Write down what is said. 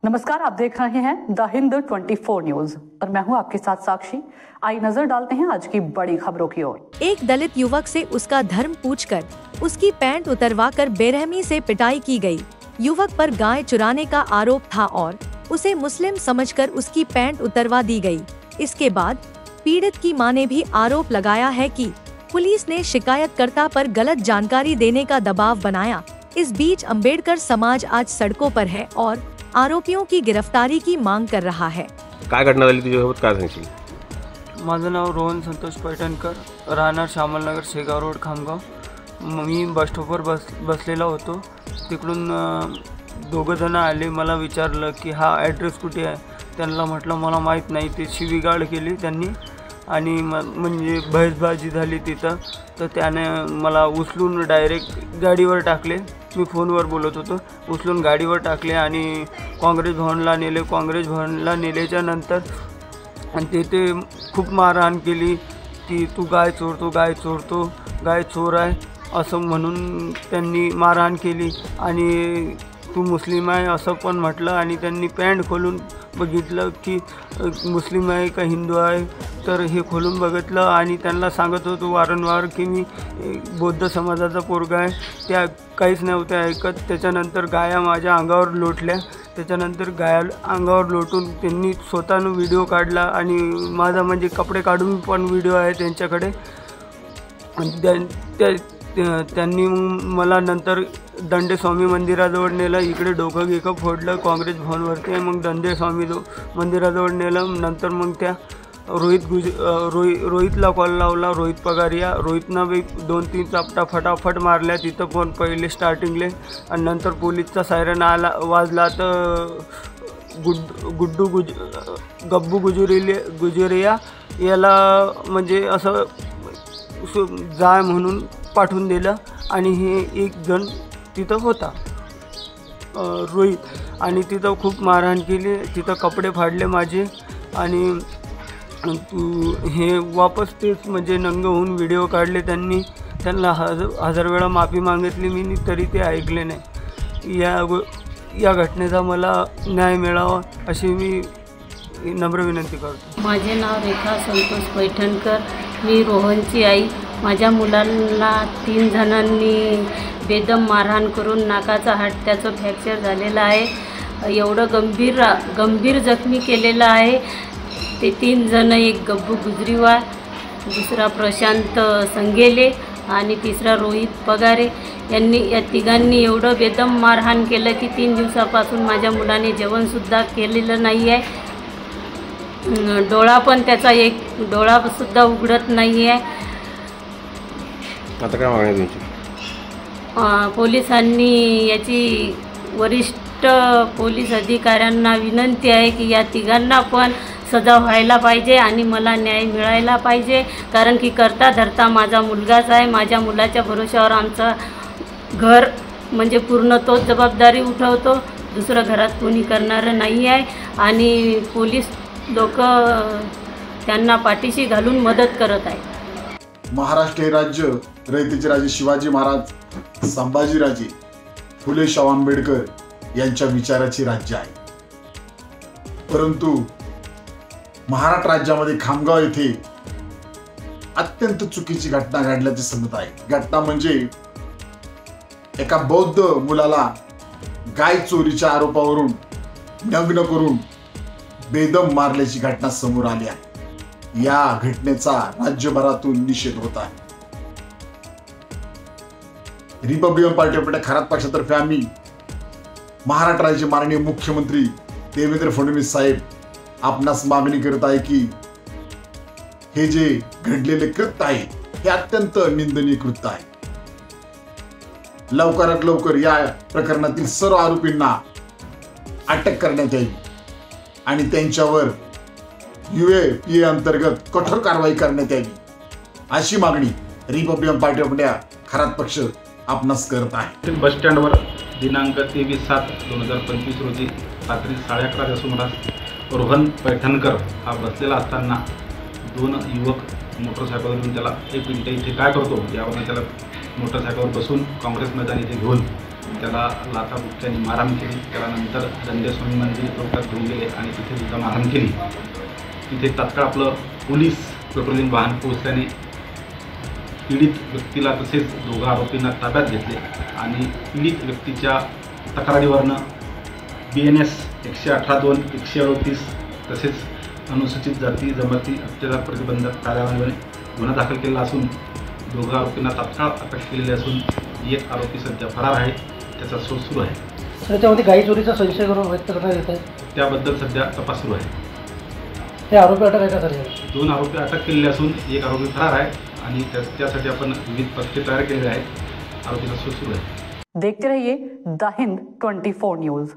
नमस्कार, आप देख रहे हैं द हिंद 24 न्यूज और मैं हूं आपके साथ साक्षी। आई नजर डालते हैं आज की बड़ी खबरों की ओर। एक दलित युवक से उसका धर्म पूछकर उसकी पैंट उतरवाकर बेरहमी से पिटाई की गई। युवक पर गाय चुराने का आरोप था और उसे मुस्लिम समझकर उसकी पैंट उतरवा दी गई। इसके बाद पीड़ित की मां ने भी आरोप लगाया है कि पुलिस ने शिकायतकर्ता पर गलत जानकारी देने का दबाव बनाया। इस बीच अंबेडकर समाज आज सड़कों पर है और आरोपियों की गिरफ्तारी की मांग कर रहा है। काय घटना झाली तुझ्यासोबत, काय सांगशील? माझं नाव रोहन संतोष पैठणकर, राहणार श्यामलनगर, शेगाव रोड, खामगाव। मी बस स्टॉपवर बसलेला होतो। तिकडून दोघं जण आले, मला विचारलं की हा ॲड्रेस कुठे आहे। त्यांना म्हटलं मला माहीत नाही। ते शिवीगाळ केली त्यांनी आणि म्हणजे बहसबाजी झाली तिथं। तर त्याने मला उचलून डायरेक्ट गाडीवर टाकले। मी फोनवर बोलत होतो। उचलून गाडीवर टाकले आणि काँग्रेस भवनला नेले। काँग्रेस भवनला नेल्याच्या नंतर आणि तिथे खूप मारहाण केली की तू गाय चोरतो, गाय चोरतो, गाय चोर आहे असं म्हणून त्यांनी मारहाण केली आणि तू मुस्लिम आहे असं पण म्हटलं आणि त्यांनी पॅन्ट खोलून बघितलं की मुस्लिम आहे का हिंदू आहे। तर हे खोलून बघितलं आणि त्यांना सांगत होतो वारंवार की मी बौद्ध समाजाचा पोरगा आहे। त्या काहीच नव्हत्या ऐकत। त्याच्यानंतर गाया माझ्या अंगावर लोटल्या। त्याच्यानंतर गाया अंगावर लोटून त्यांनी स्वतःनं व्हिडिओ काढला आणि माझा म्हणजे कपडे काढून पण व्हिडिओ आहे त्यांच्याकडे। त्यांनी मला नंतर दंडेस्वामी मंदिराजवळ नेलं। इकडे डोकं गिकं फोडलं। काँग्रेस भवनवरती मग दंडेस्वामी मंदिराजवळ नेलं। नंतर मग त्या रोहितला कॉल लावला, रोहित पगारिया। रोहितनं बी 2-3 चापटा फटाफट मारल्या तिथं पण पहिले स्टार्टिंगले। आणि नंतर पोलीसचा सायरन आला वाजला तर गब्बू गुजरिया याला म्हणजे असं जाय म्हणून पाठवून दिलं आणि हे एक जण तिथं होता रोहित आणि तिथं खूप मारहाण केली। तिथं कपडे फाडले माझे आणि हे वापस तेच म्हणजे नंग होऊन व्हिडिओ काढले त्यांनी। त्यांना हजार वेळा माफी मागितली मी, तरी ते ऐकले नाही। या घटनेचा मला न्याय मिळावा अशी मी नम्र विनंती करतो। माझे नाव रेखा संतोष पैठणकर, मी रोहनची आई। माझ्या मुलांना 3 जणांनी बेदम मारहाण करून नाकाचा हाड त्याचं फ्रॅक्चर झालेलं आहे। एवढं गंभीर जखमी केलेलं आहे। ते 3 जण, एक गब्बू गुजरीवार, दुसरा प्रशांत संगेले आणि तिसरा रोहित पगारे या तिघांनी एवढं बेदम मारहाण केलं की 3 दिवसापासून माझ्या मुलाने जेवणसुद्धा केलेलं नाही आहे। डोळा पण त्याचा एक डोळासुद्धा उघडत नाही आहे। आता काय मागणी तुमची? पोलिसांनी याची वरिष्ठ पोलीस अधिकाऱ्यांना विनंती आहे की या तिघांना पण सजा व्हायला पाहिजे आणि मला न्याय मिळायला पाहिजे। कारण की करता धरता माझा मुलगाच आहे। माझ्या मुलाच्या भरोश्यावर आमचं घर म्हणजे पूर्ण तोच जबाबदारी उठवतो। दुसरं घरात कोणी करणारं नाही आहे आणि पोलीस लोक त्यांना पाठीशी घालून मदत करत आहे। महाराष्ट्र हे राज्य रयतेचे राजे शिवाजी महाराज, संभाजीराजे, फुले शाहू आंबेडकर यांच्या विचाराचे राज्य आहे। परंतु महाराष्ट्र राज्यामध्ये खामगाव येथे अत्यंत चुकीची घटना घडल्याचे समजत आहे। घटना म्हणजे एका बौद्ध मुलाला गाय चोरीच्या आरोपावरून नग्न करून बेदम मारल्याची घटना समोर आली आहे। या घटनेचा राज्यभरातून निषेध होत आहे। Republican party of India Kharat पक्षातर्फे आम्ही महाराष्ट्र राज्याचे माननीय मुख्यमंत्री देवेंद्र फडणवीस साहेब आपणास मागणी करत आहे की हे जे घडलेले कृत्य आहे हे अत्यंत निंदनीय कृत्य आहे। लवकरात लवकर या प्रकरणातील सर्व आरोपींना अटक करण्यात यावी आणि त्यांच्यावर UAPA अंतर्गत कठोर कारवाई करण्यात यावी अशी मागणी Republican party of India Kharat पक्ष आपणास करत आहे। बस स्टँडवर दिनांक 23/7/2025 रोजी रात्री 11:30 सुमारास रोहन पैठणकर हा बसलेला असताना 2 युवक मोटरसायकलवर येऊन त्याला एक मिनिट इथे काय करतो यावरून त्याला मोटरसायकलवर बसून काँग्रेस मैदान इथे घेऊन त्याला लाथाबुक्क्यांनी मारहाण केली. त्याला नंतर दंडेस्वामी मंदिर चौकात घेऊन गेले आणि तिथे सुद्धा मारहाण केली. तिथे तात्काळ आपलं पोलीस पेट्रोलिंग वाहन पोहोचल्याने पीडित व्यक्तीला तसेच दोघा आरोपींना ताब्यात घेतले आणि पीडित व्यक्तीच्या तक्रारीवरनं BNS 118(2) 138 तसेच अनुसूचित जाती जमाती अत्याचार प्रतिबंधक कायद्यान्वये गुन्हा दाखल केला असून दोघा आरोपींना तात्काळ अटक केलेली असून एक आरोपी सध्या फरार आहे. त्याचा शोध सुरू आहे. त्याच्यामध्ये गाई चोरीचा संशय करून व्यक्त करण्यात येत आहे. त्याबद्दल सध्या तपास सुरू आहे. हे आरोपी अटक आहे का सर? 2 आरोपी अटक केलेले असून एक आरोपी फरार आहे आणि त्यासाठी आपण विविध पथके तयार केलेले आहेत. आरोपीचा शोध सुरू आहे. देखते रहिए द हिंद 24 न्यूज.